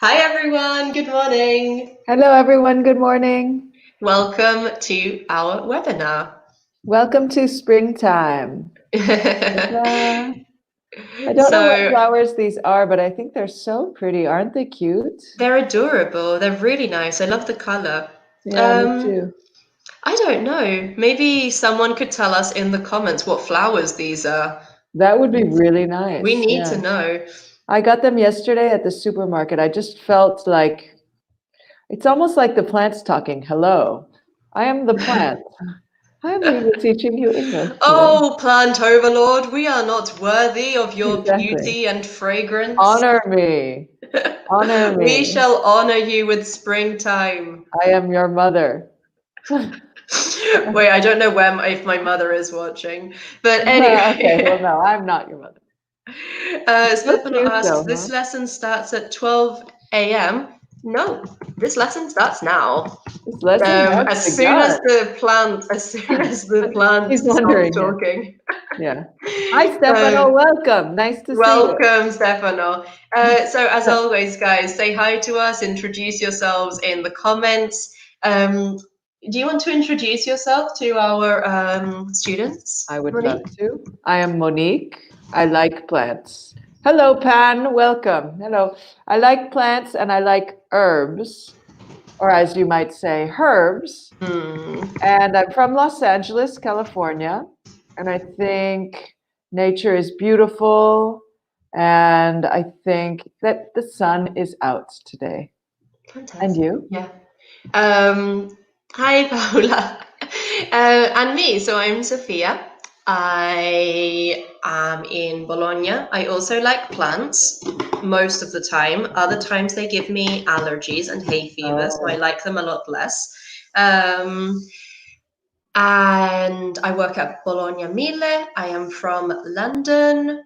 Hi everyone, good morning. Hello, everyone. Good morning. Welcome to our webinar. Welcome to springtime. Ta-da. I don't know what So flowers these are, but I think they're so pretty. Aren't they cute? they're adorable, they're really nice. I love the color. Yeah, me Um, too. I don't know. Maybe someone could tell us in the comments what flowers these are. That would be really We nice. need to Yeah. know. I got them yesterday at the supermarket. I just felt like it's almost like the plant's talking. Hello, I am the plant. I'm here teaching you English today. Oh, plant overlord, we are not worthy of your Exactly. beauty and fragrance. Honor me. Honor We me. shall honor you with springtime. I am your mother. Wait, I don't know if my mother is watching, but Okay, well, anyway, no, I'm not your mother. So Stefano cute asked, though, "This huh? lesson starts at 12 a.m." No, this lesson starts now. This lesson has As soon as begun. the plant He's stops wondering, yeah. talking. Yeah. Hi, Stefano. So, Welcome. Nice to see you. welcome, Stefano. So, as always, guys, say hi to us, introduce yourselves in the comments. Do you want to introduce yourself to our students, I would love Monique? to. I am Monique. I like plants. Hello, Pan. Welcome. Hello. I like plants and I like herbs, or as you might say, herbs. Hmm. And I'm from Los Angeles, California. And I think nature is beautiful. And I think that the sun is out today. And Fantastic. you? Yeah. Hi, Paula. And me. So I'm Sophia. I am in Bologna. I also like plants most of the time. Other times they give me allergies and hay fever, so I Oh, like them a lot less. Um, and I work at Bologna Mille. I am from London.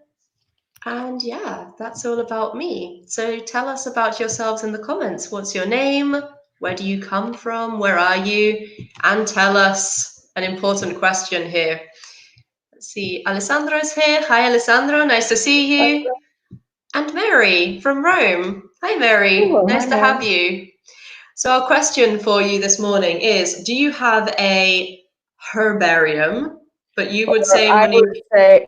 And yeah, that's all about me. So tell us about yourselves in the comments. What's your name? Where do you come from? Where are you? And tell us an important question here. Let's see, Alessandro's here. Hi, Alessandro. Nice to see you. And Mary from Rome. Hi, Mary. oh, hi, Nice to have Mary. you. So, our question for you this morning is: do you have a herbarium? But you would Or say, I would Monique, say,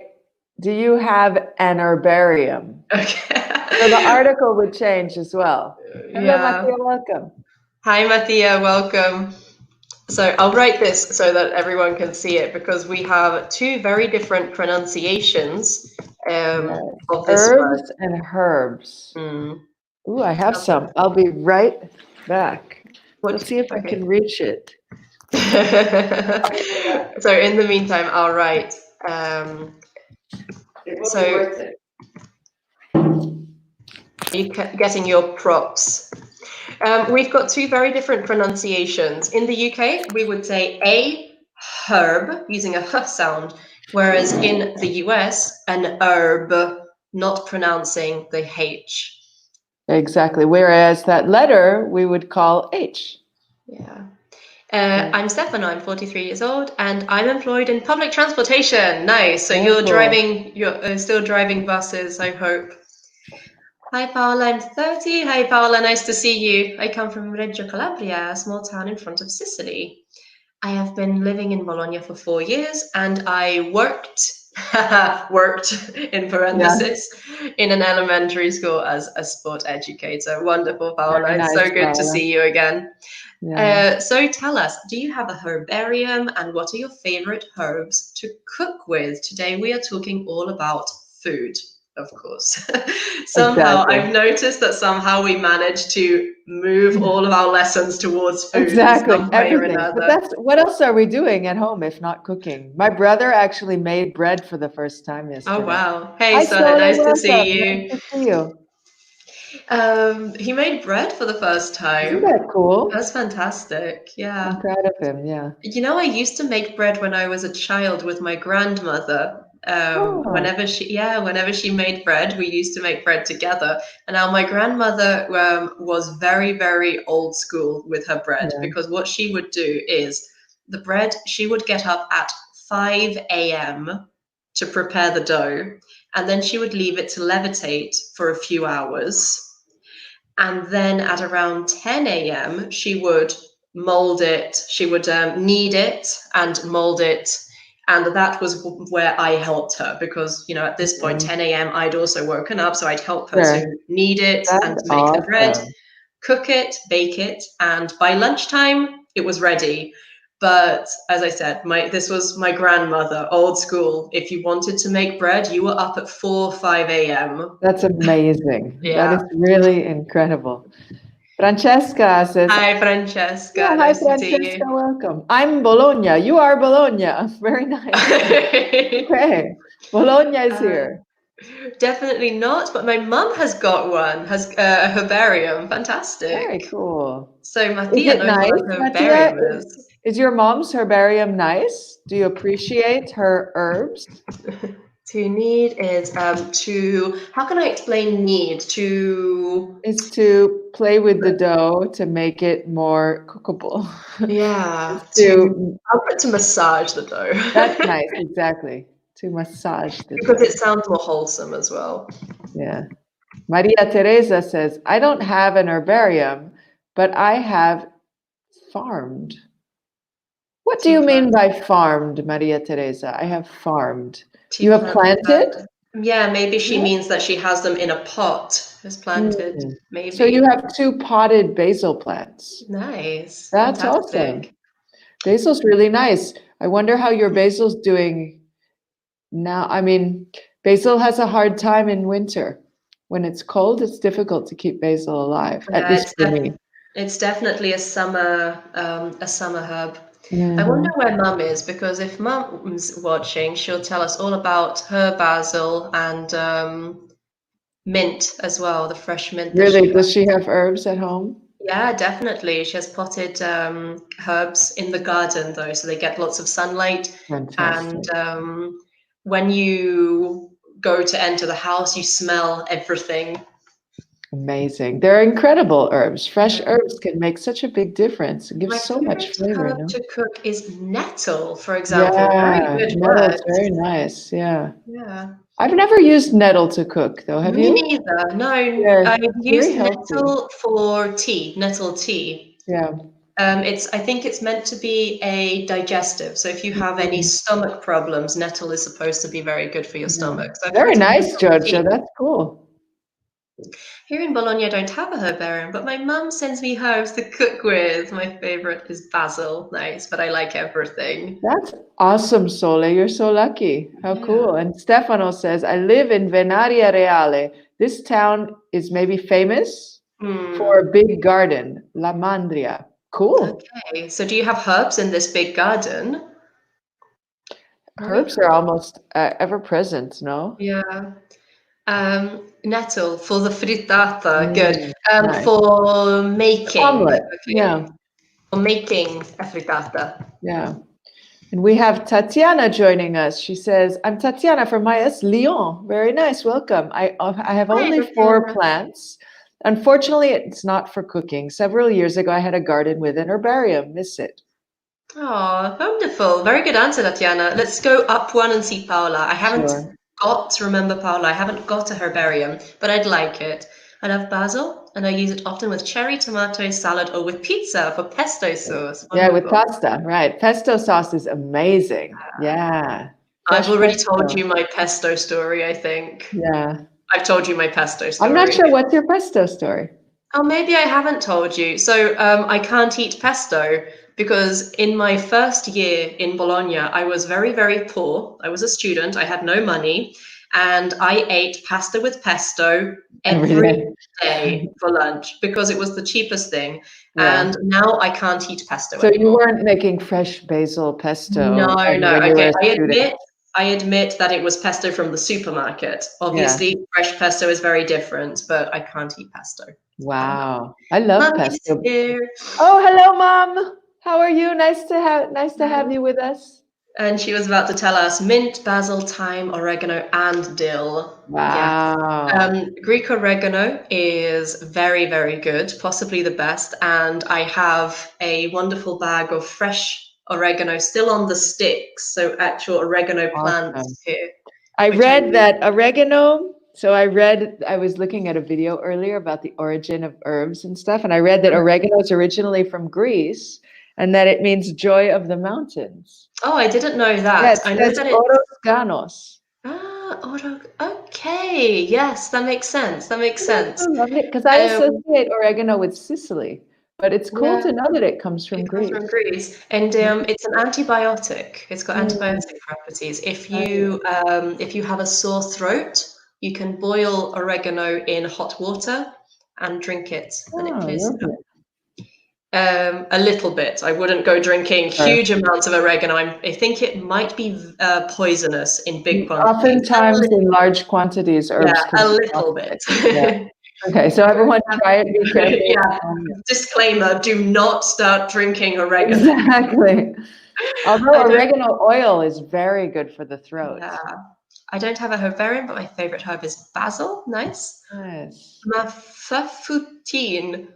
do you have an herbarium? So the okay. article would change as well. Hello, Yeah. Mattia, welcome. Hi, Mathia, welcome. So I'll write this so that everyone can see it because we have two very different pronunciations Yes, of this word. herbs and herbs. Mm. Ooh, I have Okay. some. I'll be right back. Let's What? see if I can Okay. reach it. So in the meantime, I'll write. It will be So worth it. you getting your props. We've got two very different pronunciations. In the UK, we would say a herb using a h sound, whereas in the US, an herb, not pronouncing the H. Exactly. Whereas that letter we would call H. Yeah. Yeah. I'm Stefano, I'm 43 years old, and I'm employed in public transportation. Nice. So Very cool. you're still driving buses, I hope. Hi, Paola, I'm 30. Hi, Paola, nice to see you. I come from Reggio Calabria, a small town in front of Sicily. I have been living in Bologna for 4 years and I worked in Yeah. parenthesis in an elementary school as a sport educator. Wonderful, Paola. Very It's nice, so good to Paula. see you again. Yeah. So tell us, do you have a herbarium and what are your favorite herbs to cook with? Today we are talking all about food, of course. Somehow Exactly. I've noticed that somehow we manage to move all of our lessons towards food in Exactly, some way or everything. But another. that's what else are we doing at home if not cooking? My brother actually made bread for the first time Oh yesterday. wow. Hey Hi, Soda, Soda, nice to welcome. see Nice you. to see you. He made bread for the first Isn't time. that cool? That's fantastic. I'm Yeah. proud of him, yeah. You know, I used to make bread when I was a child with my grandmother. Oh, Whenever she made bread, we used to make bread together. And now my grandmother was very, very old school with her bread yeah. because what she would do is the bread, she would get up at 5 a.m. to prepare the dough, and then she would leave it to levitate for a few hours. And then at around 10 a.m., she would mold it. She would knead it and mold it. And that was where I helped her because, at this point, 10 a.m., I'd also woken up. So I'd help her Sure. to knead it and That's to make the bread, awesome. cook it, bake it. And by lunchtime, it was ready. But as I said, this was my grandmother, old school. If you wanted to make bread, you were up at 4, 5 a.m. That's amazing. That Yeah. is really incredible. Francesca says, Hi, yeah, Francesca. hi, Nice to see Francesca, welcome. I'm Bologna. You are Bologna. Very nice. you. Okay. Bologna is Uh, here. Definitely not, but my mum has got one, has a herbarium. Very Fantastic. cool. So Is Mattia it knows what nice, a Mattia? herbarium is. Is your mom's herbarium nice? Do you appreciate her herbs? To knead is how can I explain knead? Is to play with the dough to make it more cookable. Yeah, to I'll put to massage the dough. That's nice, exactly. To massage the Because dough. it sounds more wholesome as well. Yeah. Maria Teresa says, I don't have an herbarium, but I have farmed. What do Tea you mean plant, by farmed, Maria Teresa? I have farmed. You tea have plant. planted? Yeah, maybe she Yeah. means that she has them in a pot, is planted. Mm. So you Maybe. have 2 potted basil plants. Nice, That's awesome. fantastic. Basil's really nice. I wonder how your basil's doing now. I mean, basil has a hard time in winter. When it's cold, it's difficult to keep basil alive, at Yeah, least for me. it's definitely a summer herb. I wonder Mhm. where Mum is because if Mum's watching, she'll tell us all about her basil and mint as well, the fresh mint that she Really, has. does she have herbs at home? Yeah, definitely. She has potted herbs in the garden though, so they get lots of sunlight. And Fantastic. when you go to enter the house, you smell everything. Amazing. They're incredible herbs. Fresh Yeah. herbs can make such a big difference. It gives My so much favorite flavor, herb no? to cook is nettle, for example. Very Yeah, good nettle's words. very nice. Yeah. Yeah. I've never used nettle to cook, though. Have Me you? neither. No, Yeah, I've it's very used healthy. nettle for tea, nettle tea. Yeah. I think it's meant to be a digestive. So if you have any Mm, stomach problems, nettle is supposed to be very good for your yeah. stomach. So I've Very heard of nice, nettle Georgia. tea. That's cool. Here in Bologna, I don't have a herbarium, but my mum sends me herbs to cook with. My favorite is basil. Nice, but I like everything. That's awesome, Sole. You're so lucky. How Yeah. cool. And Stefano says, I live in Venaria Reale. This town is maybe famous for Hmm. a big garden, La Mandria. Cool. Okay. So do you have herbs in this big garden? Very Herbs are cool. almost ever present, no? Yeah. Nettle for the frittata. Good. Mm, nice. For making. Omelet. Okay. Yeah, For making a frittata. yeah. And we have Tatiana joining us. She says, I'm Tatiana from IS Lyon. Very nice. Welcome. I have Hi, only 4 Tatiana. plants. Unfortunately, it's not for cooking. Several years ago, I had a garden with an herbarium. Miss it. Oh, wonderful. Very good answer, Tatiana. Let's go up one and see Paola. I haven't Sure. got to remember Paola. I haven't got a herbarium, but I'd like it. I love basil, and I use it often with cherry tomato salad or with pizza for pesto sauce. Yeah, with Wonderful. pasta, right. Pesto sauce is amazing. Yeah. I've Fresh already told pesto. you my pesto story, I think. Yeah. I've told you my pesto I'm not story. sure what's your pesto story. Oh, maybe I haven't told you. So I can't eat pesto because in my first year in Bologna, I was very, very poor. I was a student, I had no money, and I ate pasta with pesto Every every day. day for lunch because it was the cheapest thing. Yeah. And now I can't eat pesto So you anymore. weren't making fresh basil pesto No, no. when you were Okay, a student. I admit that it was pesto from the supermarket. Yeah. Obviously, fresh pesto is very different, but I can't eat pesto. Wow. I love Mummy's pesto. here. Oh, hello, Mom. How are you? Nice to have you with us. And she was about to tell us mint, basil, thyme, oregano, and dill. Yes. Wow. Greek oregano is very, very good, possibly the best. And I have a wonderful bag of fresh oregano still on the sticks. So actual oregano plants Awesome. here, I which I read use. that oregano So I was looking at a video earlier about the origin of herbs and stuff, and I read that oregano is originally from Greece and that it means joy of the mountains. Oh, I didn't know Yeah, that. it I know says that it's orosganos. okay. Yes, that makes sense. That makes sense. Because I Um, associate oregano with Sicily, but it's cool yeah, to know that it comes it from comes from Greece. Greece, and it's an antibiotic. It's got Mm, antibiotic properties. oh, yeah. If you have a sore throat, you can boil oregano in hot water and drink it, and it Oh, clears it up. lovely. A little bit. I wouldn't go drinking Sure. huge amounts of oregano. I think it might be poisonous in big quantities. Oftentimes, in large quantities, Yeah, herbs can a be little toxic. bit. Yeah. Okay, so everyone try it, be careful. Yeah. Disclaimer, do not start drinking oregano. Exactly. Although I don't, oregano oil is very good for the throat. yeah. I don't have a herbarium, but my favorite herb is basil. Nice. Nice. Mafafutine.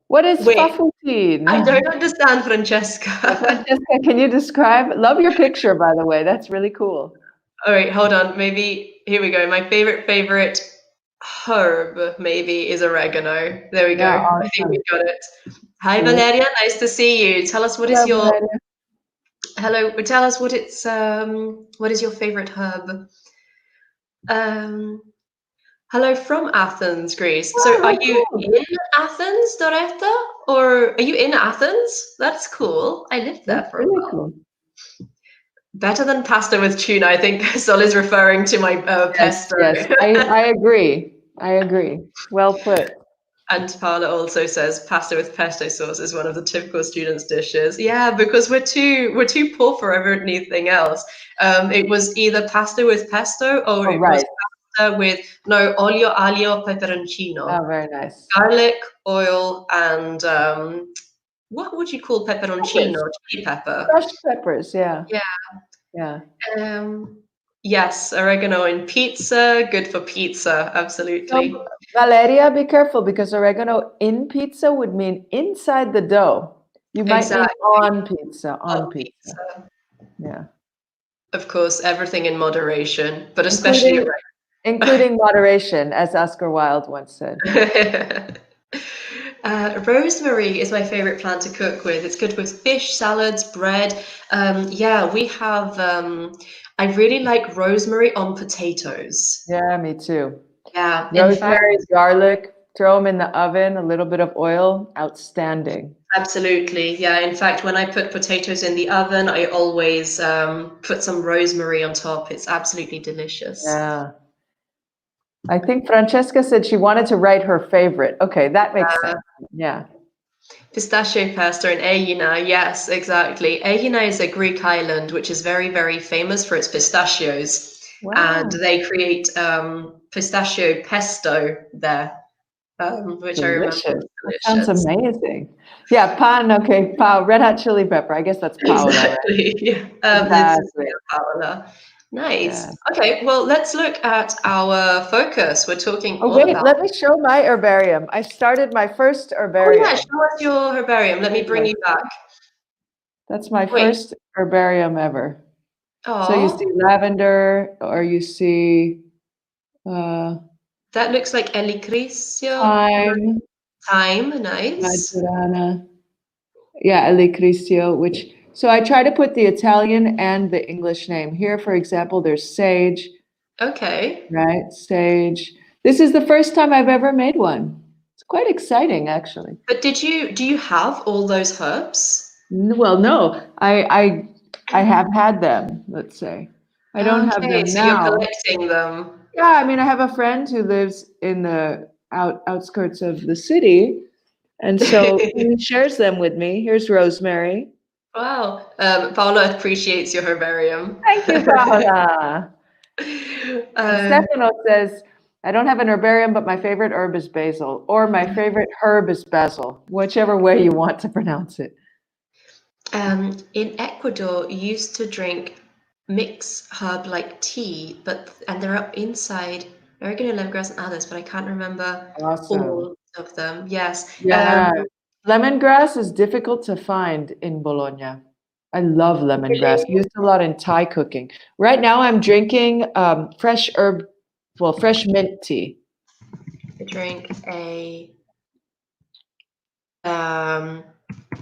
What is Wait, I fafutine? don't understand, Francesca. Francesca, can you describe? Love your picture, by the way. That's really cool. All right, hold on. Maybe here we go. My favorite herb maybe is oregano. There we go. Yeah, I think we awesome. got it. Hi Great. Valeria, nice to see you. Tell us what is Hello, your Valeria. hello. Tell us what is your favorite herb? Um, hello from Athens, Greece. So Oh, are how you cool. in Athens, Doretta, or are you in Athens? That's cool. I lived there That's for a really while. cool. Better than pasta with tuna. I think Sol is referring to my Yes, pesto. yes. I agree. I agree. Well put. And Paula also says pasta with pesto sauce is one of the typical students' dishes. Yeah, because we're too poor for everything else. It was either pasta with pesto or Oh, it was right. pasta with no olio, aglio, peperoncino, Oh, very nice. garlic, oil, and what would you call pepperoncino? Peppers. Chili pepper. Crushed peppers. Yeah. Yeah. Yeah. Yes, oregano in pizza, good for pizza, absolutely. So, Valeria, be careful because oregano in pizza would mean inside the dough. You might mean Exactly. on pizza, On on pizza. pizza. Yeah. Of course, everything in moderation, but especially Including including moderation, as Oscar Wilde once said. rosemary is my favorite plant to cook with. It's good with fish, salads, bread. Yeah, we have. I really like rosemary on potatoes. Yeah, me too. Yeah, in fact, Rosemary, garlic, throw them in the oven, a little bit of oil, outstanding. absolutely. Yeah, in fact, when I put potatoes in the oven, I always put some rosemary on top. It's absolutely delicious. Yeah. I think Francesca said she wanted to write her favorite. Okay, that makes sense. Yeah. Pistachio Pesto in Aegina, yes, exactly. Aegina is a Greek island which is very, very famous for its pistachios, and Wow. they create pistachio pesto there, which I remember Delicious. was That sounds delicious. amazing. Yeah, pan, okay, red hot chili pepper. I guess that's Paola, right? Exactly. Yeah. This is Exactly. Paola. Nice. Yeah. Okay, well, let's look at our focus. We're talking Oh, all wait, about. let me show my herbarium. I started my first Oh yeah, herbarium. show us your herbarium. Let me bring you back. That's my Wait. first herbarium ever. So you see Oh, lavender, or you see uh, that looks like Elicrisio. thyme, Thyme, nice. Maggiorana. Yeah, Elicrisio, which, so I try to put the Italian and the English name. Here, for example, there's sage, Okay. right? Sage. This is the first time I've ever made one. It's quite exciting, actually. But do you have all those herbs? Well, no, I have had them, let's say. I don't have Okay, them so you're now. collecting them. Yeah, I mean, I have a friend who lives in the outskirts of the city, and so he shares them with me. Here's rosemary. Wow. Paula appreciates your herbarium. Thank you, Paola. And Uh, Stefano says, I don't have an herbarium, but my favorite herb is basil, or my favorite herb is basil, whichever way you want to pronounce it. in Ecuador, you used to drink mixed herb like tea, and they're up inside oregano, lemongrass, and others, but I can't remember Awesome. all of them. Yes. Yeah. Lemongrass is difficult to find in Bologna. I love lemongrass. Really? Used a lot in Thai cooking. Right now, I'm drinking fresh herb Well, fresh mint tea. I drink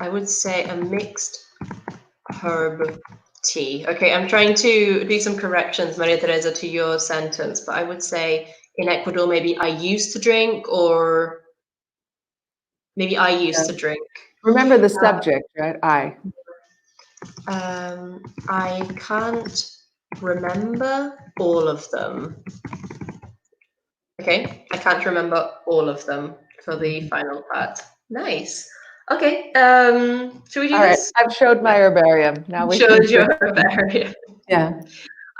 I would say a mixed herb tea. Okay, I'm trying to do some corrections, Maria Teresa, to your sentence, but I would say in Ecuador, maybe I used to drink, or maybe I used to drink. Remember the subject, right? I can't remember all of them. Okay, I can't remember all of them for the final part. Nice. Okay, should we do All right. this? I've showed my herbarium. Now we can. Showed your herbarium. Yeah.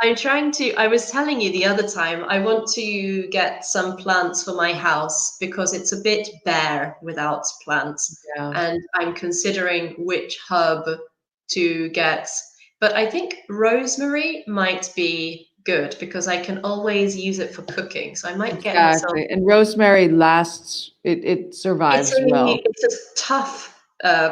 I was telling you the other time, I want to get some plants for my house because it's a bit bare without plants. Yeah. And I'm considering which herb to get. But I think rosemary might be good because I can always use it for cooking. So I might get myself. Exactly. And rosemary lasts, it survives well. It's a tough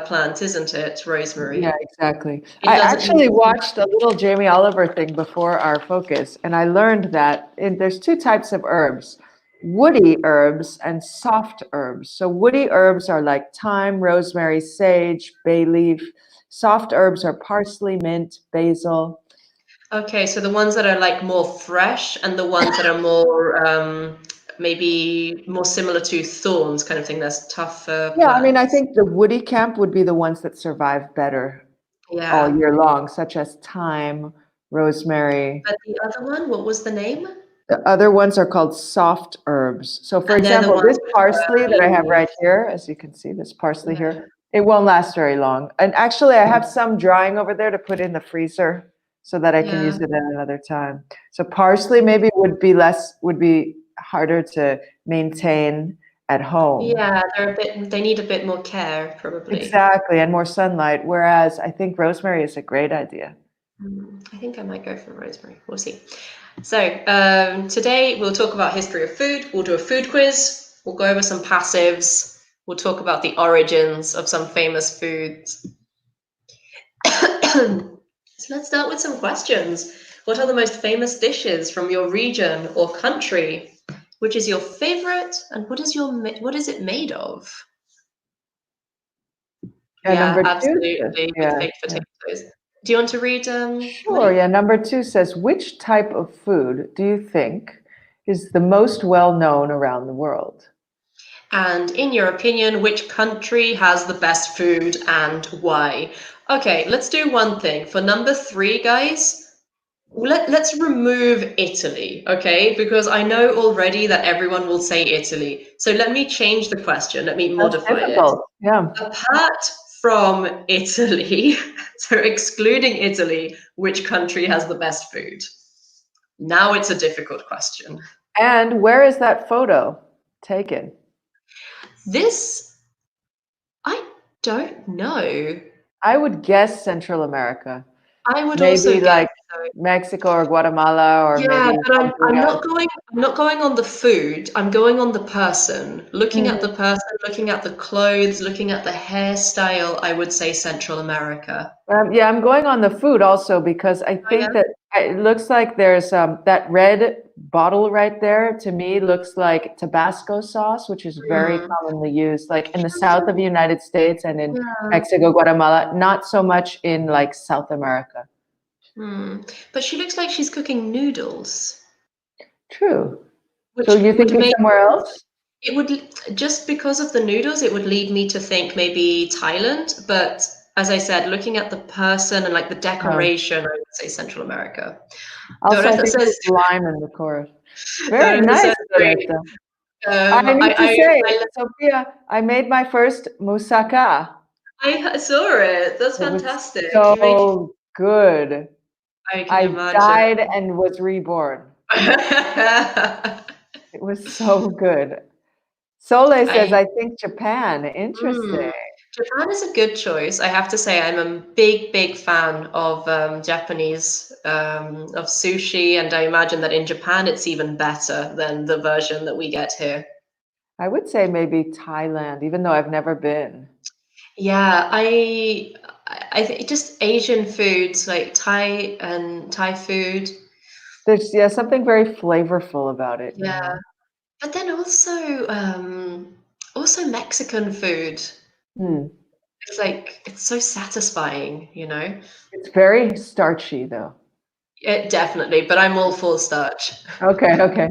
plant, isn't it? Yeah, Rosemary. exactly. It I doesn't need. actually watched a little Jamie Oliver thing before our focus, and I learned that there's two types of herbs, woody herbs and soft herbs. So woody herbs are like thyme, rosemary, sage, bay leaf. Soft herbs are parsley, mint, basil. Okay, so the ones that are like more fresh and the ones that are more maybe more similar to thorns kind of thing. That's tougher Yeah, I mean, I plants. think the woody camp would be the ones that survive better all Yeah. year long, such as thyme, rosemary. But the other one, what was the name? The other ones are called soft herbs. So, for And they're the example, ones this with parsley that I have leaves. right here, as you can see, this parsley Yeah. here, it won't last very long. And actually, I have some drying over there to put in the freezer so that I can Yeah. use it at another time. So, parsley maybe would be harder to maintain at home. Yeah, they need a bit more care, probably. Exactly, and more sunlight. Whereas I think rosemary is a great idea. I think I might go for rosemary. We'll see. So today we'll talk about history of food. We'll do a food quiz. We'll go over some passives. We'll talk about the origins of some famous foods. So let's start with some questions. What are the most famous dishes from your region or country? Which is your favorite, and what is it made of? Yeah, Yeah, number two says, absolutely, with yeah, baked yeah. potatoes. Do you want to read, Sure, Marie? yeah. Number two says, which type of food do you think is the most well known around the world? And in your opinion, which country has the best food and why? Okay, let's do one thing. For number three, guys, let's remove Italy, okay? Because I know already that everyone will say Italy. So let me change the question. Let me That's modify it. difficult. Yeah. Apart from Italy, so excluding Italy, which country has the best food? Now it's a difficult question. And where is that photo taken? This, I don't know. I would guess Central America. I would also Maybe guess like so. Mexico or Guatemala or Yeah, maybe but Honduras. I'm not going on the food. I'm going on the person. Looking at the Mhm. person, looking at the clothes, looking at the hairstyle, I would say Central America. Yeah, I'm going on the food also because I Oh yeah. think that it looks like there's that red bottle right there to me looks like Tabasco sauce, which is very Hmm. commonly used like in the south of the United States and in Yeah. Mexico, Guatemala, not so much in like South America. Hmm. But she looks like she's cooking noodles, True. So which you think would it's make somewhere else? it would just because of the noodles, it would lead me to think maybe Thailand. But as I said, looking at the person and like the Oh. decoration, I would say Central America. Also, I Dorota think says, there's lime in the chorus. Very Dorota nice, says, great. Loretta. I need to I, say, I Sophia, I made my first moussaka. I saw it. That's It was fantastic. You made. so good. I can I imagine. died and was reborn. It was so good. Sole says, I I think Japan. Interesting. mm, Japan is a good choice. I have to say, I'm a big fan of Japanese of sushi, and I imagine that in Japan it's even better than the version that we get here. I would say maybe Thailand, even though I've never been. Yeah, I think just Asian foods like Thai and Thai food. There's something very flavorful about it, you Yeah. know. But then also Mexican food. Hmm. It's like it's so satisfying, you know? It's very starchy though. It definitely, but I'm all for starch. Okay, okay.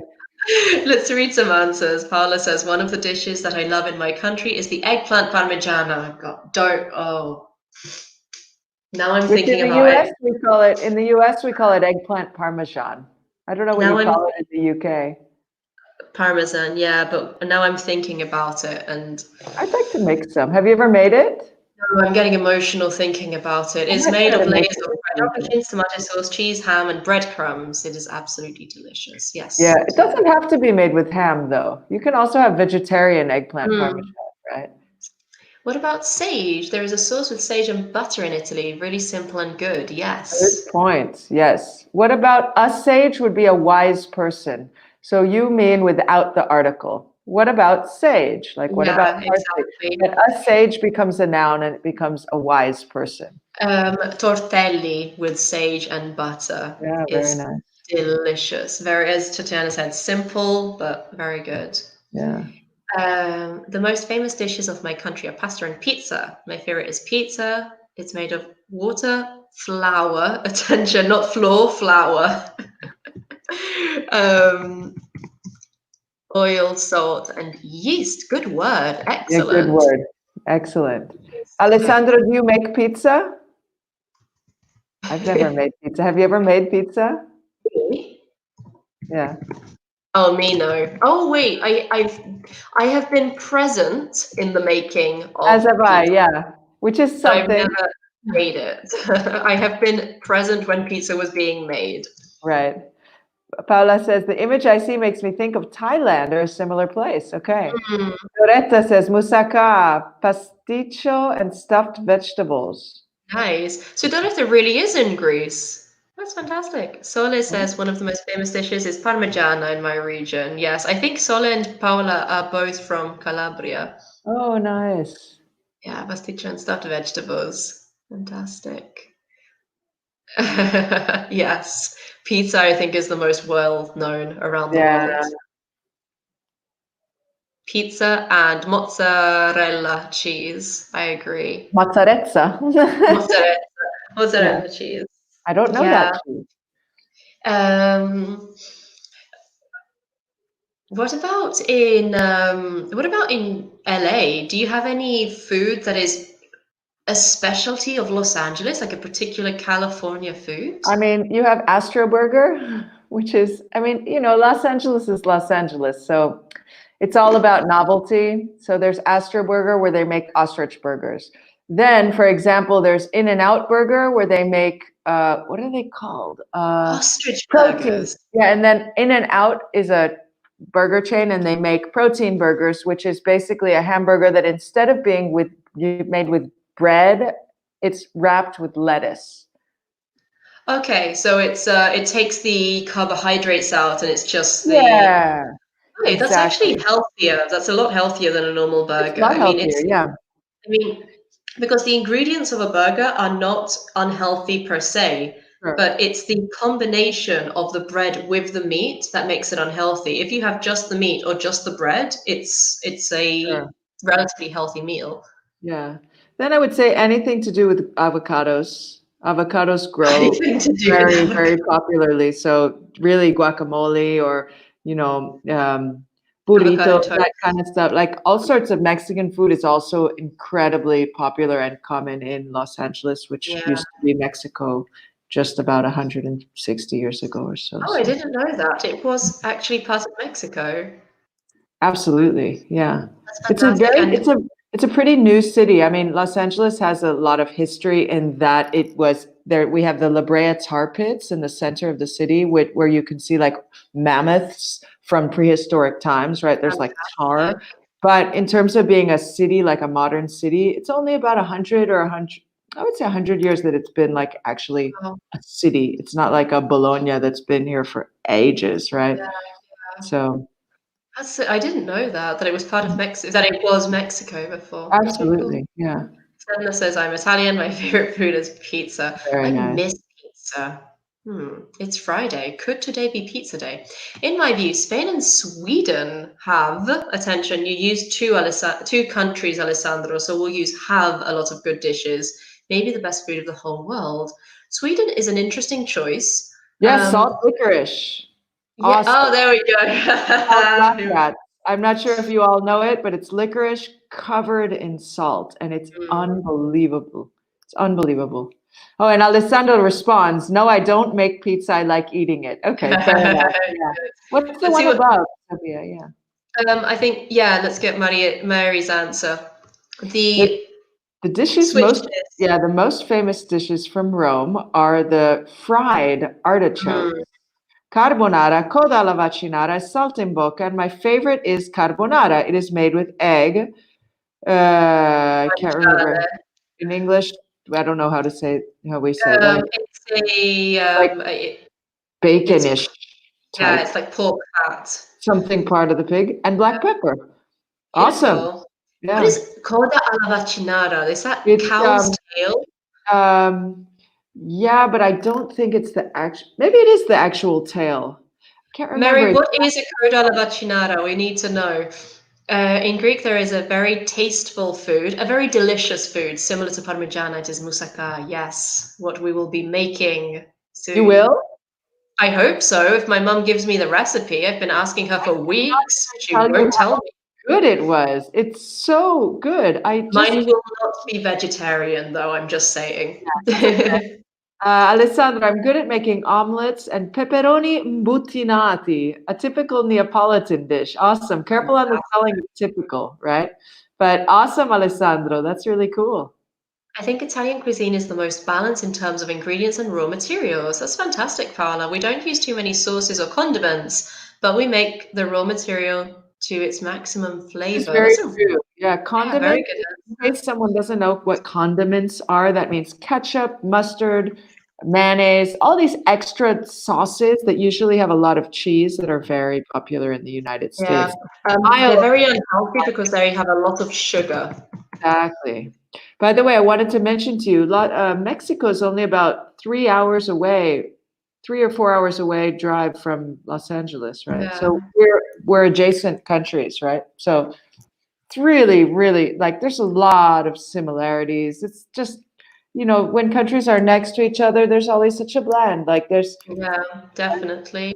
Let's read some answers. Paula says one of the dishes that I love in my country is the eggplant parmigiana. God, don't. Oh, now I'm Which in thinking the about it. US we call it eggplant parmesan. I don't know what you Now I'm call it in the UK. parmesan, yeah, but now I'm thinking about it, and I'd like to make some. Have you ever made it? I'm getting emotional thinking about it. I It's might made try of to make layers it of this bread, weekend. aubergines, tomato sauce, cheese, ham, and breadcrumbs. It is absolutely delicious. Yeah, Yes, it it is. doesn't have to be made with ham though. You can also have vegetarian eggplant parmesan, Mm. right? What about sage? There is a sauce with sage and butter in Italy. Really simple and good. Good Yes. point. Yes. What about a sage would be a wise person? So you mean without the article. What about sage? Like what about Yeah, parsley? exactly. But a sage becomes a noun and it becomes a wise person. Tortelli with sage and butter Yeah, very is nice. delicious. Very, as Tatiana said, simple but very good. Yeah. The most famous dishes of my country are pasta and pizza. My favorite is pizza. It's made of water, flour, attention, not flour, flour, um, oil, salt, and yeast. Good word. Yeah, good Excellent. word. Excellent. Alessandro, do you make pizza? I've never made pizza. Have you ever made pizza? Yeah. Oh, me no. Oh, wait. I have been present in the making As of have I, pizza, yeah. Which is but I've something. never made it. I have been present when pizza was being made. Right. Paula says, the image I see makes me think of Thailand or a similar place. Okay. Mm, Loretta says, moussaka, pasticcio, and stuffed vegetables. nice. So Dorota really is in Greece. That's fantastic. Sole says one of the most famous dishes is parmigiana in my region. Yes, I think Sole and Paola are both from Calabria. Oh, nice. Yeah, pasticcio and stuffed vegetables. Fantastic. Yes, pizza I think is the most well known around the Yeah. world. Pizza and mozzarella cheese. I agree. Mozzarella. Mozzarella, Yeah. mozzarella cheese. I don't know that Yeah. cheese. Um, what about in LA? Do you have any food that is a specialty of Los Angeles, like a particular California food? I mean, you have Astro Burger, which is, I mean, Los Angeles is Los Angeles. So it's all about novelty. So there's Astro Burger where they make ostrich burgers. Then, for example, there's In and Out Burger where they make, what are they called? Ostrich Protein. burgers. Yeah. And then In and Out is a burger chain and they make protein burgers, which is basically a hamburger that instead of being made with bread, it's wrapped with lettuce. Okay, so it takes the carbohydrates out and it's just the. Yeah, Okay, that's actually exactly. healthier. That's a lot healthier than a normal It's a burger. lot healthier. Yeah, I mean, because the ingredients of a burger are not unhealthy per se, sure, but it's the combination of the bread with the meat that makes it unhealthy. If you have just the meat or just the bread, it's a sure. relatively healthy meal. Yeah. Then I would say anything to do with avocados. Avocados grow Anything to do with very, very avocado. popularly. So really guacamole or, you know, Avocado burritos, toast. that kind of stuff. Like all sorts of Mexican food is also incredibly popular and common in Los Angeles, which Yeah. used to be Mexico just about 160 years ago or so. Oh, I So didn't know that. It was actually part of Mexico. absolutely, yeah. That's It's a fantastic. very And it's a pretty new city. I mean, Los Angeles has a lot of history in that it was there. We have the La Brea tar pits in the center of the city, where you can see like mammoths from prehistoric times, right? There's like tar. fantastic. But in terms of being a city, like a modern city, it's only about 100, I would say 100 years that it's been like actually Oh, a city. It's not like a Bologna that's been here for ages, right? yeah. So I didn't know that it was part of Mexico, that it was Mexico before. Okay, cool. absolutely, yeah. Senna says, I'm Italian. My favorite food is pizza. Very I nice. miss pizza. It's Friday. Could today be pizza day? In my view, Spain and Sweden have, attention, you use two countries, Alessandro, so we'll use have a lot of good dishes, maybe the best food of the whole world. Sweden is an interesting choice. Yes, salt licorice. Yeah, Awesome. oh, there we Called black go. rat. I'm not sure if you all know it, but it's licorice covered in salt, and it's Mm. unbelievable. It's unbelievable. Oh, and Alessandro responds, "No, I don't make pizza. I like eating it." Okay, fair enough. Yeah. What's the Let's see one what, above? Sophia? Yeah. I think, yeah, let's get Mary's answer. The, The the dishes switch most, this. yeah, the most famous dishes from Rome are the fried artichoke, Mm. carbonara, coda alla vaccinara, saltimbocca, and my favorite is carbonara. It is made with egg. I can't remember in English. I don't know how we say that. Like It's baconish yeah, type, it's like pork fat. something part of the pig, and black pepper. Awesome. Beautiful. What Yeah. is coda alla vaccinara? Is that It's cow's tail? um yeah, but I don't think it's the actual, maybe it is the actual tail. I can't remember Mary, it. what is a coda alla vaccinara? We need to know. In Greek, there is a very tasteful food, a very delicious food, similar to parmigiana. It is moussaka. Yes, what we will be making You soon. will? I hope so. If my mum gives me the recipe, I've been asking her for weeks. She Tell you won't tell me. good it was. It's so good. I just, Mine will not be vegetarian, though, I'm just saying. it's okay. Alessandra, I'm good at making omelets and pepperoni imbuttinati, a typical Neapolitan dish. Awesome. Careful on the spelling of typical, right? But awesome, Alessandro. That's really cool. I think Italian cuisine is the most balanced in terms of ingredients and raw materials. That's fantastic, Paola. We don't use too many sauces or condiments, but we make the raw material to its maximum This is flavor. very That's a true. Yeah, yeah, very condiments. good In case someone doesn't know what condiments are, that means ketchup, mustard, mayonnaise, all these extra sauces that usually have a lot of cheese that are very popular in the United yeah. States. I They're very unhealthy because they have a lot of sugar. Exactly. By the way, I wanted to mention to you, Mexico is only about 3 hours away, 3 or 4 hours away drive from Los Angeles, right? So Yeah. we're adjacent countries, right? So it's really, really like there's a lot of similarities. It's just, when countries are next to each other, there's always such a blend. Like Yeah, definitely.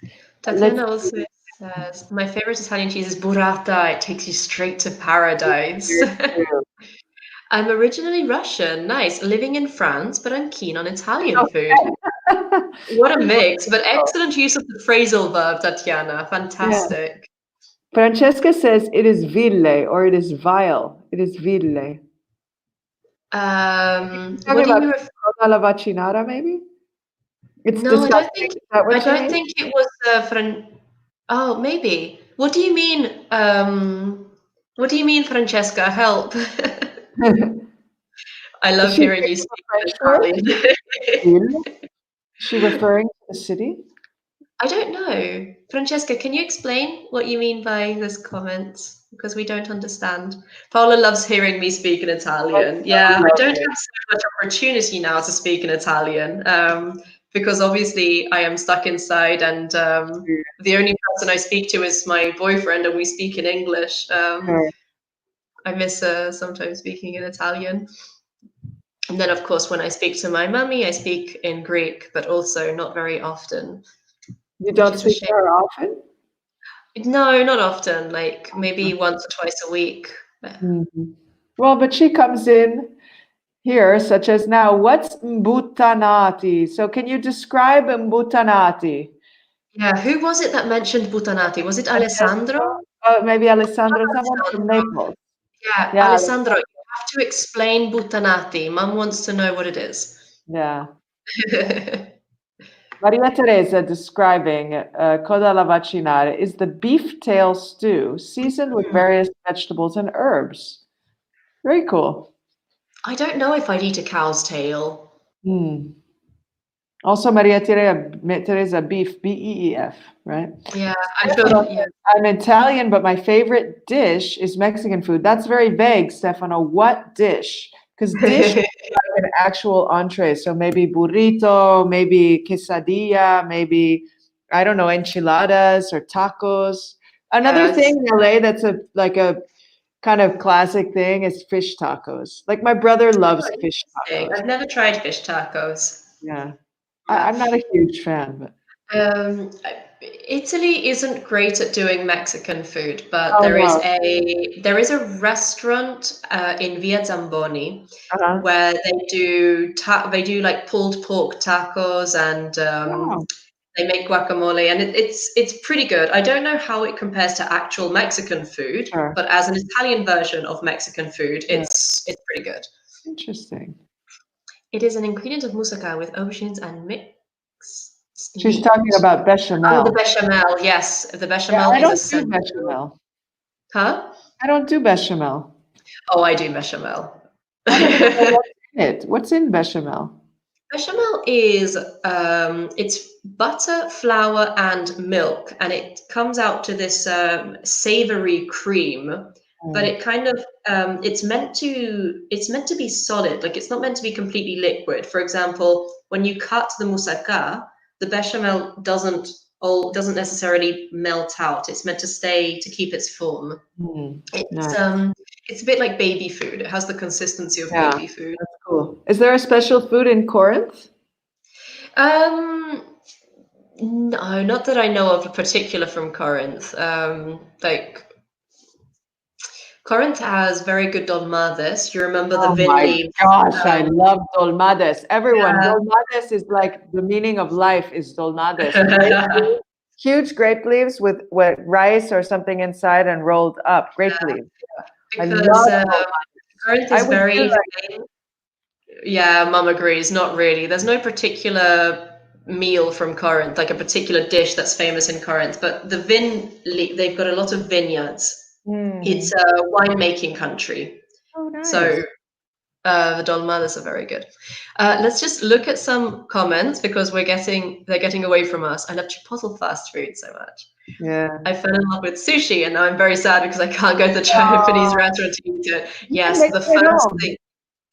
let's Tatiana also says, my favorite Italian cheese is burrata. It takes you straight to paradise. here's to. I'm originally Russian. Nice. Living in France, but I'm keen on Italian food. What a mix, but excellent use of the phrasal verb, Tatiana. Yeah. Fantastic. Francesca says it is ville or it is vile. It is ville. Talking What do about you ref alla vaccinata, maybe? It's No, disgusting. Is that I what you don't mean? think it was oh, maybe. What do you mean, Francesca? Help. I Is love she hearing saying you a speak in French word? Italian. Ville? Is she referring to the city? I don't know. Francesca, can you explain what you mean by this comment? Because we don't understand. Paola loves hearing me speak in That's Italian. so Yeah, I don't lovely. have so much opportunity now to speak in Italian because obviously I am stuck inside and the only person I speak to is my boyfriend and we speak in English. Sure. I miss sometimes speaking in Italian. And then, of course, when I speak to my mummy, I speak in Greek, but also not very often, You which don't is a speak shame. to her often? No, not often, like maybe once or twice a week. Mhm. Well, but she comes in here, such as now. What's mbuttanati? So can you describe mbuttanati? Yeah, who was it that mentioned Butanati? Was it Francesco? Alessandro? Oh, maybe Alessandro, someone from Alessandro. Naples. Yeah, Yeah, Alessandro, you have to explain Butanati. Mum wants to know what it is. yeah. Maria Teresa describing coda alla vaccinare is the beef tail stew seasoned with various vegetables and herbs. Very cool. I don't know if I'd eat a cow's tail. Mm. Also, Maria Teresa beef, Beef, right? Yeah, I Stefano feel, yeah. says, I'm Italian, but my favorite dish is Mexican food. That's very vague, Stefano. What dish? Because dish is like an actual entree. So maybe burrito, maybe quesadilla, maybe, I don't know, enchiladas or tacos. Another Yes. thing in LA that's a kind of classic thing is fish tacos. Like my brother Oh, loves fish interesting. tacos. I've never tried fish tacos. Yeah. Yeah. I'm not a huge fan, but Um, Italy isn't great at doing Mexican food, but oh there is no. a restaurant in Via Zamboni Uh-huh. where they do like pulled pork tacos, and Wow. they make guacamole, and it's pretty good. I don't know how it compares to actual Mexican food, Sure. but as an Italian version of Mexican food, Yeah. it's pretty good. Interesting. It is an ingredient of moussaka with aubergines and mixed She's meat. talking about Oh, the bechamel. bechamel. Yes, the Yeah, bechamel I is don't do essential. bechamel. Huh? I don't do bechamel. Oh, I do bechamel. I don't even know what's in it. What's in bechamel? Bechamel is it's butter, flour, and milk, and it comes out to this savory cream. But Mm. it kind of it's meant to be solid. Like it's not meant to be completely liquid. For example, when you cut the moussaka, the bechamel doesn't necessarily melt out. It's meant to stay to keep its form. Mm. It's Nice. it's a bit like baby food. It has the consistency of Yeah, baby food. that's cool. Is there a special food in Corinth? Um, no, not that I know of, a particular from Corinth. Like Corinth has very good dolmades. You remember the Oh vin my leaves? gosh, I Um, love dolmades. Everyone, yeah. dolmades is like the meaning of life is dolmades. Grape leaves, huge grape leaves with rice or something inside and rolled up. Grape leaves. I Because love dolmades. Corinth I is would do very like, famous. Yeah, Mum agrees. Not really. There's no particular meal from Corinth, like a particular dish that's famous in Corinth. But they've got a lot of vineyards. It's mhm. a winemaking country. Oh, nice. So the dolmades are very good. Let's just look at some comments because they're getting away from us. I love Chipotle fast food so much. Yeah. I fell in love with sushi, and now I'm very sad because I can't go to the Japanese Oh, restaurant to eat it. you can Yes, make it at home.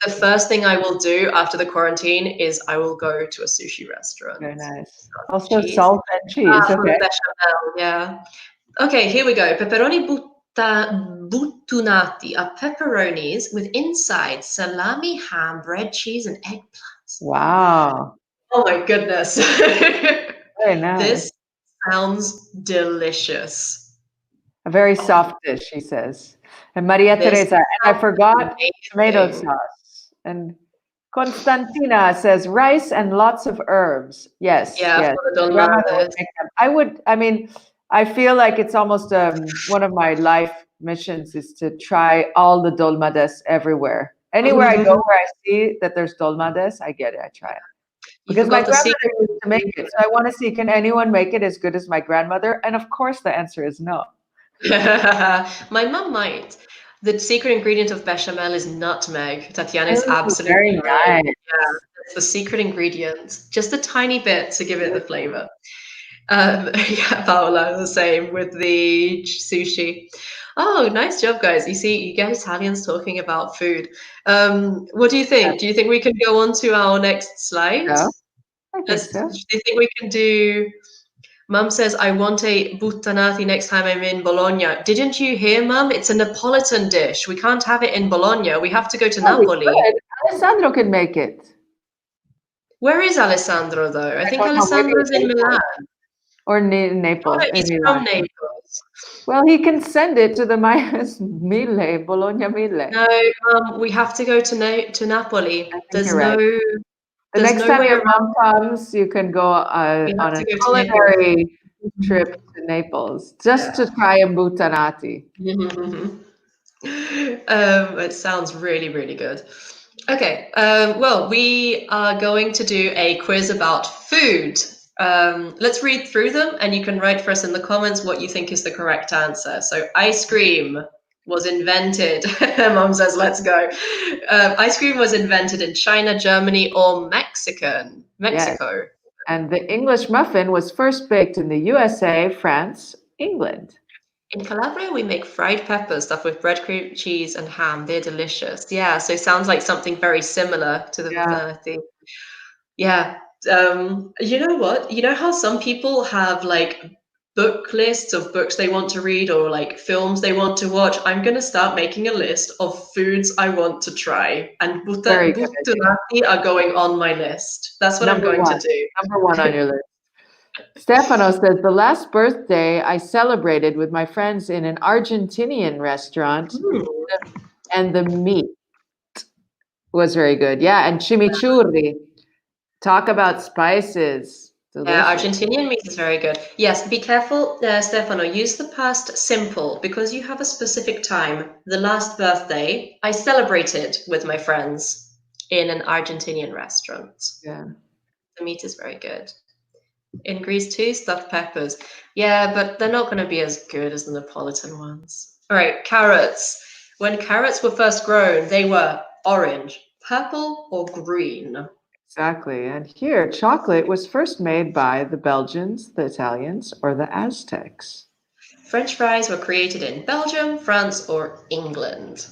the first thing I will do after the quarantine is I will go to a sushi restaurant. Very nice. Lots of Also cheese. salt and cheese. For the Okay. bechamel, yeah. Okay, here we go. Pepperoni buttunati are pepperonis with inside salami, ham, bread, cheese, and eggplants. Wow. Oh my goodness. Very nice. This sounds delicious. A very Oh, soft dish, she says. And Maria this Teresa, and I sounds forgot tomato amazing. sauce. And Constantina says rice and lots of herbs. Yes, Yeah, yes. for the My grandmother would dolmades. make them. I mean, I feel like it's almost one of my life missions is to try all the dolmades everywhere. Anywhere I go where I see that there's dolmades, I get it, I try it. You Because my forgot the secret grandmother used to make it. So I want to see, can anyone make it as good as my grandmother? And of course the answer is no. My mum might. The secret ingredient of bechamel is nutmeg. Tatiana is Oh, absolutely very right. nice. Yeah, it's the secret ingredient. Just a tiny bit to give it the flavor. Yeah, Paola, the same with the sushi. Oh, nice job, guys. You see, you get Italians talking about food. What do you think? Do you think we can go on to our next slide? So I think Do so. you think we can do? Mum says, I want a buttanati next time I'm in Bologna. Didn't you hear, Mum? It's a Neapolitan dish. We can't have it in Bologna. We have to go to Oh, we Napoli. could. Alessandro could make it. Where is Alessandro, though? I I think don't know, maybe Alessandro's in in Milan. Naples or Oh, no, Naples, in he's from Milan. Naples. Well, he can send it to the Minus Mille, Bologna Mille. No, we have to go to Napoli. I think you're right. The There's next no time way your around. mom comes, you can go We have on a to go to Naples. culinary trip to Naples just to try a butanati. It sounds really, really good. Okay, well, we are going to do a quiz about food. Let's read through them, and you can write for us in the comments what you think is the correct answer. So, ice cream was invented. Mom says, let's go. Ice cream was invented in China, Germany, or Yes. Mexico. And the English muffin was first baked in the USA, France, England. In Calabria, we make fried peppers stuffed with bread, cream cheese, and ham. They're delicious. Yeah, so sounds like something very similar to Yeah, the yeah. You know what? You know how some people have like book lists of books they want to read or like films they want to watch? I'm gonna start making a list of foods I want to try, and very good idea. buttonati are going on my list. That's what I'm Number going to one, do. number one on your list. Stefano says, the last birthday I celebrated with my friends in an Argentinian restaurant, Hmm. and the meat was very good. Yeah, and chimichurri. Talk about spices. Yeah, Delicious. Argentinian meat is very good. Yes, be careful, Stefano. Use the past simple because you have a specific time. The last birthday, I celebrated with my friends in an Argentinian restaurant. Yeah. The meat is very good. In Greece too, stuffed peppers. Yeah, but they're not going to be as good as the Neapolitan ones. All right, carrots. When carrots were first grown, they were orange, purple, or green. Exactly. And here, chocolate was first made by the Belgians, the Italians, or the Aztecs. French fries were created in Belgium, France, or England.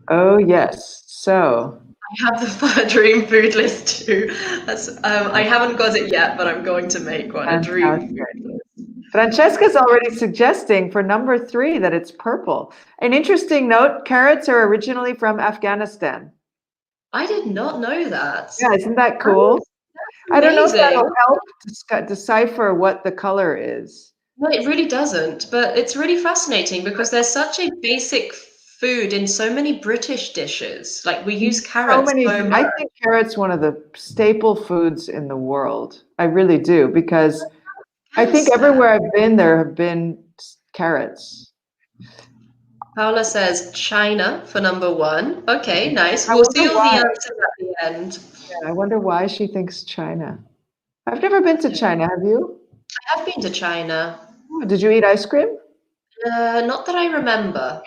Oh, yes. So, I have the dream food list too. I haven't got it yet, but I'm going to make one. A dream fantastic. food list. Francesca's already suggesting for number three that it's purple. An interesting note, carrots are originally from Afghanistan. I did not know that. Yeah, isn't that Oh, cool? that's I don't know if amazing. that'll help decipher what the color is. No, it really doesn't, but it's really fascinating because there's such a basic food in so many British dishes. Like we use So carrots many, so much. I think carrots one of the staple foods in the world. I really do, because I think Guess that. everywhere I've been, there have been carrots. Paula says China for number one. Okay, nice. I We'll wonder see all the why. answers at the end. Yeah, I wonder why she thinks China. I've never been to Yeah. China. Have you? I have been to China. Oh, did you eat ice cream? Not that I remember.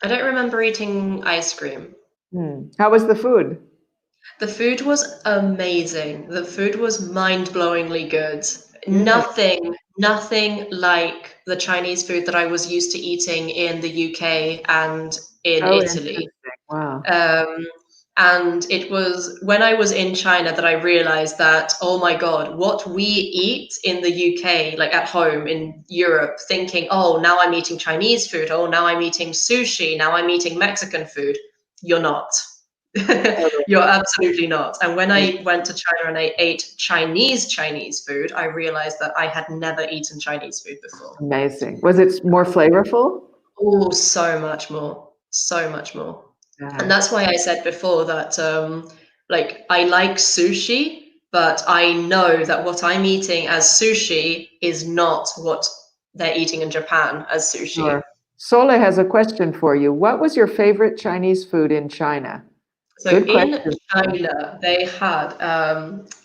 I don't remember eating ice cream. How was the food? The food was amazing. The food was mind-blowingly good. Good. Nothing like the Chinese food that I was used to eating in the UK and in Oh, Italy. interesting. Wow. Um, and it was when I was in China that I realized that, oh my God, what we eat in the UK, like at home in Europe, thinking, oh, now I'm eating Chinese food. Oh, now I'm eating sushi. Now I'm eating Mexican food. You're not. Totally. You're absolutely not. And when I went to China and I ate Chinese food, I realized that I had never eaten Chinese food before. Amazing. Was it more flavorful? Oh, so much more. So much more. And Yeah. that's why I said before that like I like sushi, but I know that what I'm eating as sushi is not what they're eating in Japan as Sure. sushi. Sole has a question for you. What was your favorite Chinese food in China? So Good in question. China, they had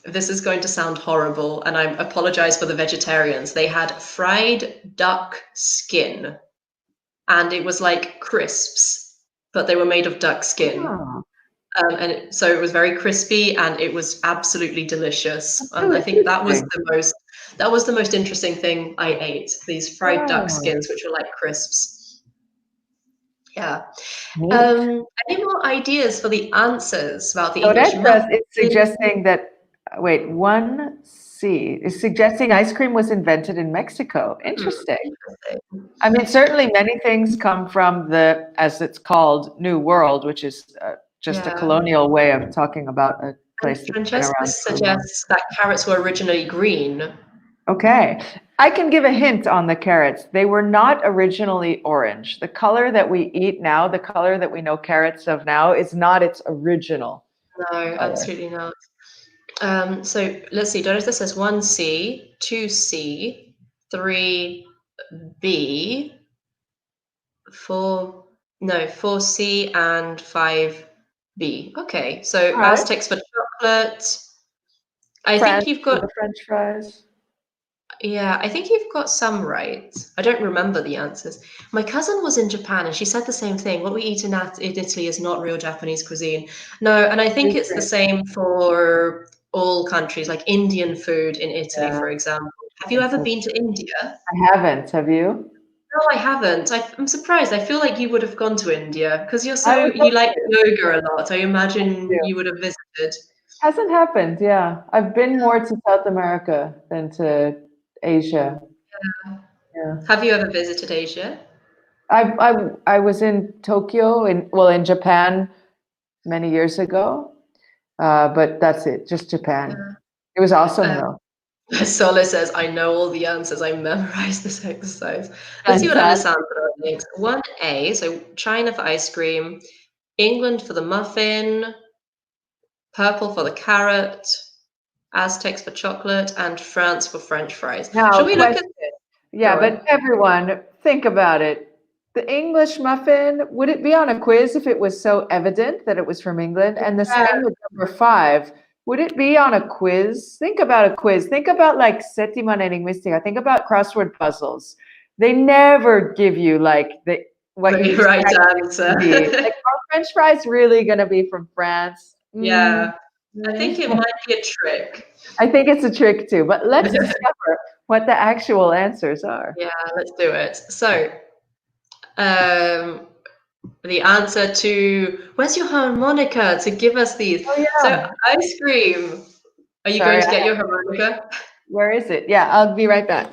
this is going to sound horrible, and I apologize for the vegetarians. They had fried duck skin, and it was like crisps, but they were made of duck skin. Oh, So it was very crispy and it was absolutely delicious. that's And I really think interesting. that was the most interesting thing I ate, these fried duck Oh, skins, which were like crisps. Yeah. neat. Any more ideas for the answers about the English Loretta's muffin? is suggesting that, wait, 1C is suggesting ice cream was invented in Mexico. Hmm, Interesting. interesting. I mean, certainly many things come from the, as it's called, New World, which is just a Yeah. colonial way of talking about a And place that's been Francesca around so long. suggests that carrots were originally green. Okay. I can give a hint on the carrots. They were not originally orange. The color that we eat now, the color that we know carrots of now, is not its original No, color. absolutely not. So let's see. Dorota says 1C, 2C, 3B, 4, no, 4C and 5B. Okay, so All right. Aztecs for chocolate. I think France you've for got, the French fries. yeah, I think you've got some right. I don't remember the answers. My cousin was in Japan and she said the same thing. What we eat in Italy is not real Japanese cuisine. No, and I think it's the Interesting. same for all countries, like Indian food in Italy, Yeah, for example. Have you that's ever so been to true. India? I haven't. Have you? No, I haven't. I'm surprised. I feel like you would have gone to India because I would you love like to. yoga a lot. I I imagine do. you would have visited. Hasn't happened, yeah. I've been more to South America than to Asia. Yeah. Have you ever visited Asia? I was in Tokyo in Japan many years ago. But that's it, just Japan. Yeah. It was awesome Um, though. Sola says, I know all the answers. I memorized this exercise. Let's see what other Fantastic. sounds there are next. 1A, so China for ice cream, England for the muffin, purple for the carrot, Aztecs for chocolate, and France for French fries. Shall Now, we look question. at Yeah, Go but on. everyone, think about it. The English muffin, would it be on a quiz if it was so evident that it was from England? And the same with number five. Would it be on a quiz? Think about a quiz. Think about like Settimana Enigmistica. Think about crossword puzzles. They never give you like what you The right expect it to be. answer. Like, are French fries really going to be from France? Yeah, I think it Mm. might be a trick. I think it's a trick too, but let's discover what the actual answers are. Yeah, let's do it. So, um, the answer to where's your harmonica to give us these? Oh So, yeah. ice cream. Are you going Sorry, to get your harmonica? where is it? Yeah, I'll be right back.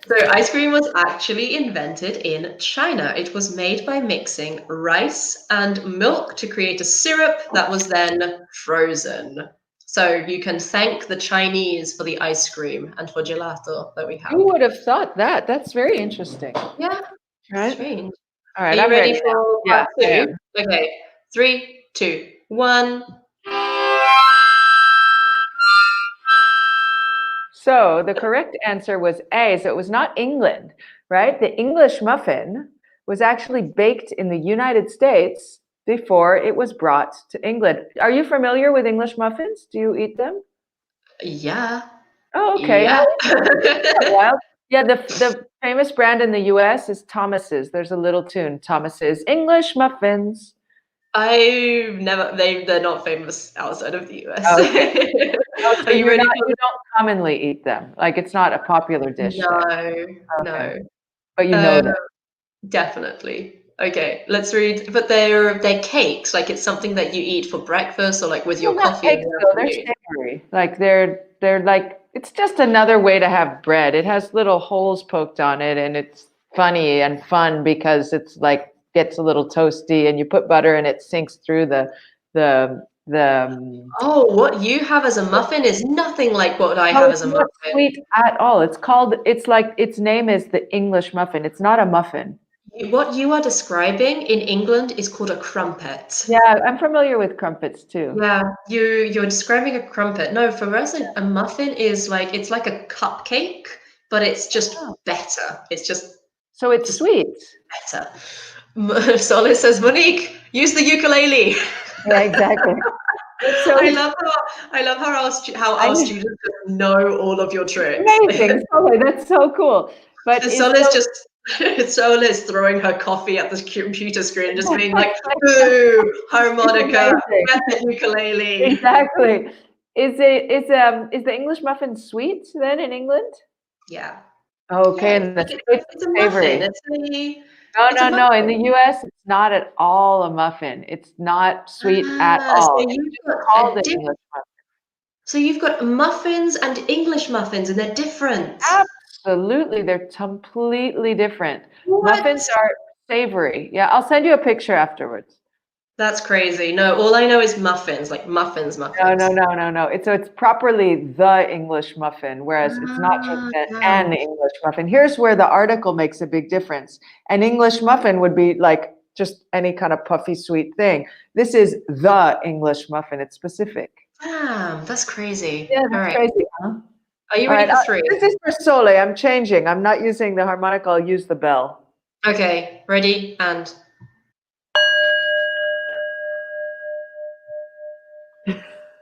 So, ice cream was actually invented in China. It was made by mixing rice and milk to create a syrup that was then frozen. So, you can thank the Chinese for the ice cream and for gelato that we have. Who would have thought that? That's very interesting. Yeah, Right? strange. All Are right, you I'm ready ready now. for Yeah, part I two? am. Okay, three, two, one. So the correct answer was A. So it was not England, right? The English muffin was actually baked in the United States before it was brought to England. Are you familiar with English muffins? Do you eat them? Yeah, Oh, okay. How yeah. wild. Yeah, the famous brand in the US is Thomas's. There's a little tune, Thomas's English muffins. They're not famous outside of the US. Okay. Oh, Are so you ready for you don't commonly eat them. Like it's not a popular dish there. No, Okay. no. But you know Um, them. definitely. Okay, let's read. But they're cakes, like it's something that you eat for breakfast or like with They're your not coffee in cakes the though, they're afternoon. savory. Like they're like it's just another way to have bread. It has little holes poked on it and it's funny and fun because it's like gets a little toasty and you put butter and it sinks through the Oh, what you have as a muffin is nothing like what I no, have it's as a not muffin. sweet at all. It's like its name is the English muffin. It's not a muffin. What you are describing in England is called a crumpet. Yeah, I'm familiar with crumpets too. Yeah, you're describing a crumpet. No, for us, a muffin is like it's like a cupcake, but it's just Oh, better. It's so it's just sweet. better. Solis says, Monique, use the ukulele. Yeah, exactly. It's so I love how I our know. students just know all of your It's tricks. amazing. Totally. That's so cool. But it's Solis so just Solis throwing her coffee at the computer screen, just being like, it's "Boo, harmonica, amazing. get the ukulele." Exactly. Is the English muffin sweet then in England? Yeah, yeah, Okay, and the States it's a it's muffin. savory. No, It's a no, no. In muffin. the US, it's not at all a muffin. It's not sweet at Ah, all. It's just called an English muffin. so you've got muffins and English muffins, and they're different. Absolutely, they're completely different. What? Muffins are savory. Yeah, I'll send you a picture afterwards. That's crazy. No, all I know is muffins, like No, no, muffins. no, no, no. It's properly the English muffin, whereas it's not just Ah, an yeah. English muffin. Here's where the article makes a big difference. An English muffin would be like just any kind of puffy sweet thing. This is the English muffin. It's specific. Damn, that's crazy. Yeah, All that's right. crazy, huh? Are you All ready right, for three? this is for Sole. I'm changing. I'm not using the harmonica. I'll use the bell. Okay, ready and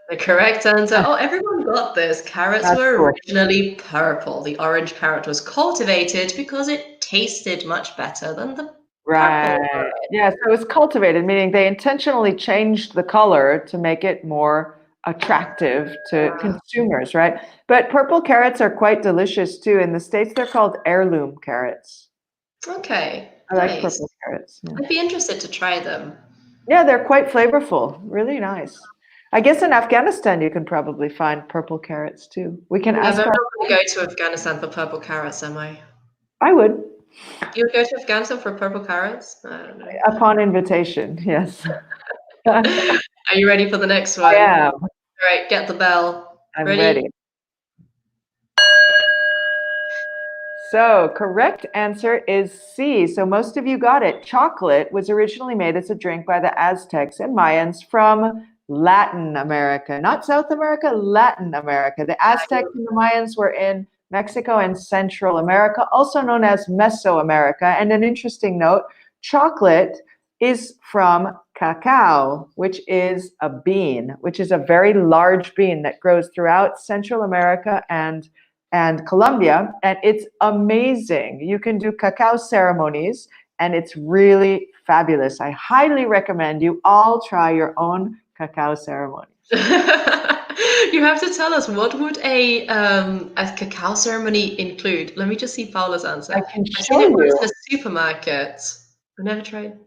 the correct answer. Oh, everyone got this. Carrots That's were cool. originally purple. The orange carrot was cultivated because it tasted much better than the purple Right. variety. Yeah, so it's cultivated, meaning they intentionally changed the color to make it more attractive to consumers, right? But purple carrots are quite delicious too. In the States, they're called heirloom carrots. Okay, I like nice. purple carrots. Yeah. I'd be interested to try them. Yeah, they're quite flavorful. Really nice. I guess in Afghanistan you can probably find purple carrots too. We can Yeah, ask but I'm our. not going to go to Afghanistan for purple carrots, am I? I would, You would go to Afghanistan for purple carrots? I don't know. upon invitation. Yes. I Are you ready for the next one? am. All right, get the bell. I'm Ready? ready. So, correct answer is C. So, most of you got it. Chocolate was originally made as a drink by the Aztecs and Mayans from Latin America, not South America, Latin America. The Aztecs and the Mayans were in Mexico and Central America, also known as Mesoamerica. And an interesting note, chocolate is from cacao, which is a bean, which is a very large bean that grows throughout Central America and Colombia, and it's amazing. You can do cacao ceremonies, and it's really fabulous. I highly recommend you all try your own cacao ceremony. You have to tell us, what would a cacao ceremony include? Let me just see Paula's answer. I can I've seen show it once you. in a supermarket. I've never tried.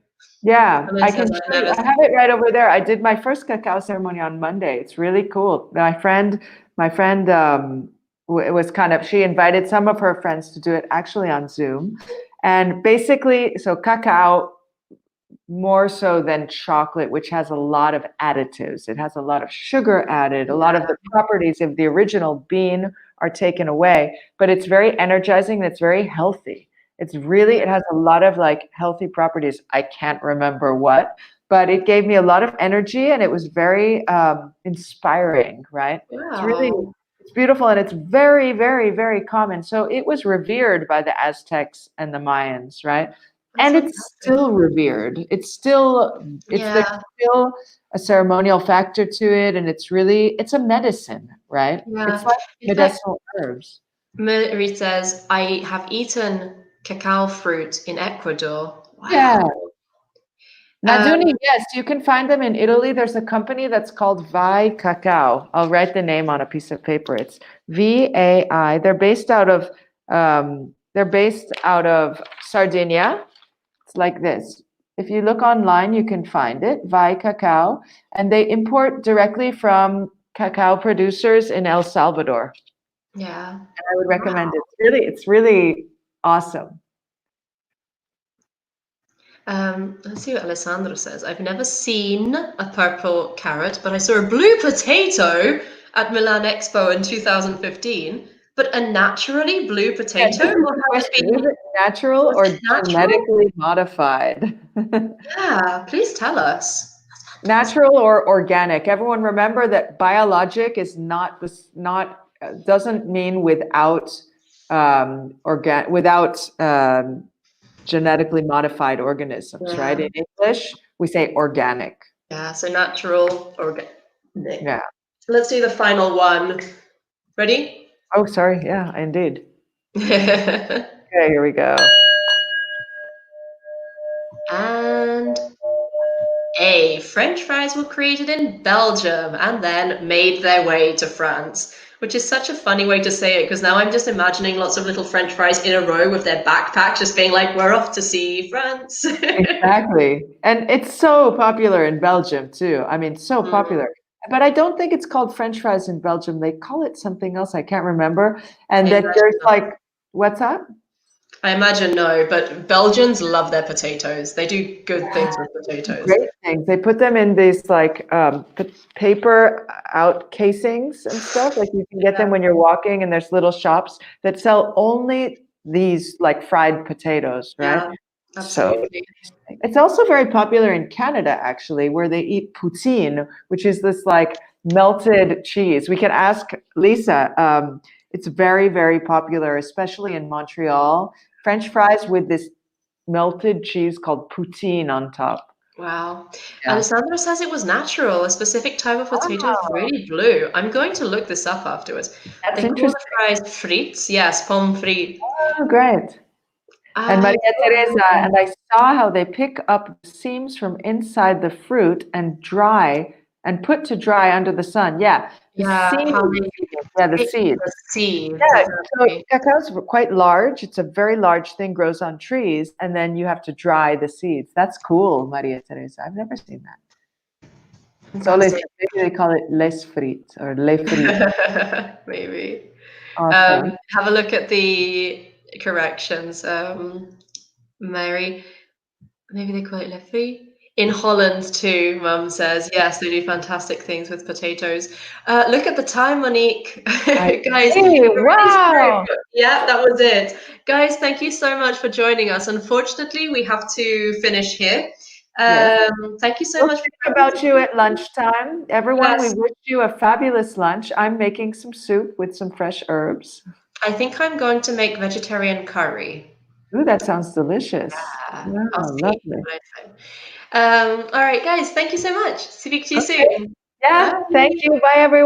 Yeah, And I it can says show I've you. never I have it right over there. I did my first cacao ceremony on Monday. It's really cool. My friend it was kind of, she invited some of her friends to do it actually on Zoom. And basically, so cacao, more so than chocolate, which has a lot of additives. It has a lot of sugar added. A lot of the properties of the original bean are taken away, but it's very energizing and it's very healthy. It has a lot of like healthy properties. I can't remember what, but it gave me a lot of energy and it was very inspiring, right? Wow. It's beautiful and it's very, very, very common. So it was revered by the Aztecs and the Mayans, right? That's And it's fantastic. still revered. There's Yeah, still a ceremonial factor to it, and it's a medicine, right? It's yeah. like In fact, medicinal herbs. Marie says, I have eaten cacao fruit in Ecuador. Yeah. Wow. Naduni, yes, you can find them in Italy. There's a company that's called Vai Cacao. I'll write the name on a piece of paper. It's VAI. They're based out of Sardinia. It's like this. If you look online, you can find it, Vai Cacao, and they import directly from cacao producers in El Salvador. Yeah. And I would recommend it. It's really awesome. Let's see what Alessandro says. I've never seen a purple carrot, but I saw a blue potato at Milan Expo in 2015. But a naturally blue Yeah, potato, this is or the has it question. been, Is it natural was or it natural? genetically modified? Yeah, please tell us. Natural or organic? Everyone remember that biologic is not doesn't mean without genetically modified organisms, right? Yeah, In English, we say organic. yeah, so natural, organic. Yeah. Let's do the final one. Ready? Oh, sorry. Yeah, indeed. Okay, here we go. And A. French fries were created in Belgium and then made their way to France, which is such a funny way to say it because now I'm just imagining lots of little French fries in a row with their backpacks just being like, we're off to see France. Exactly. And it's so popular in Belgium too. I mean, so popular. But I don't think it's called French fries in Belgium. They call it something else. I can't remember. I And that imagine there's no. like, what's that? I imagine no, but Belgians love their potatoes. They do good things with potatoes. Great things. They put them in these like paper out casings and stuff. Like you can get them when you're walking, and there's little shops that sell only these like fried potatoes, right? Yeah, So absolutely. it's also very popular in Canada, actually, where they eat poutine, which is this like melted cheese. We can ask Lisa. It's very, very popular, especially in Montreal. French fries with this melted cheese called poutine on top. Wow. Yeah. Alessandro says it was natural, a specific type of potato, Oh, really blue. I'm going to look this up afterwards. that's They call the interesting. fries frites. Yes, pommes frites. Oh, great. And I Maria Teresa, and I saw how they pick up the seams from inside the fruit and dry and put to dry under the sun. Yeah, the yeah, seams. how they Yeah, Yeah, the Pick seeds. the seeds, Yeah, so exactly. cacao is quite large. It's a very large thing, grows on trees, and then you have to dry the seeds. That's cool, Maria Teresa. I've never seen that. Fantastic. Maybe they call it les frites or les frites. Maybe. Awesome. Have a look at the corrections. Mary, maybe they call it lefri. In Holland too, Mum says, yes, they do fantastic things with potatoes. Look at the time, Monique. I Guys, see. we're already Wow. through. Yeah, that was it. Guys, thank you so much for joining us. Unfortunately, we have to finish here. Yes. Thank you so We'll much for think about you at lunchtime. Everyone, we Yes, wish you a fabulous lunch. I'm making some soup with some fresh herbs. I think I'm going to make vegetarian curry. Ooh, that sounds delicious. Wow, I'll see. lovely. All right, guys, thank you so much. Speak to you Okay. soon. Yeah, Bye. thank you. Bye, everyone.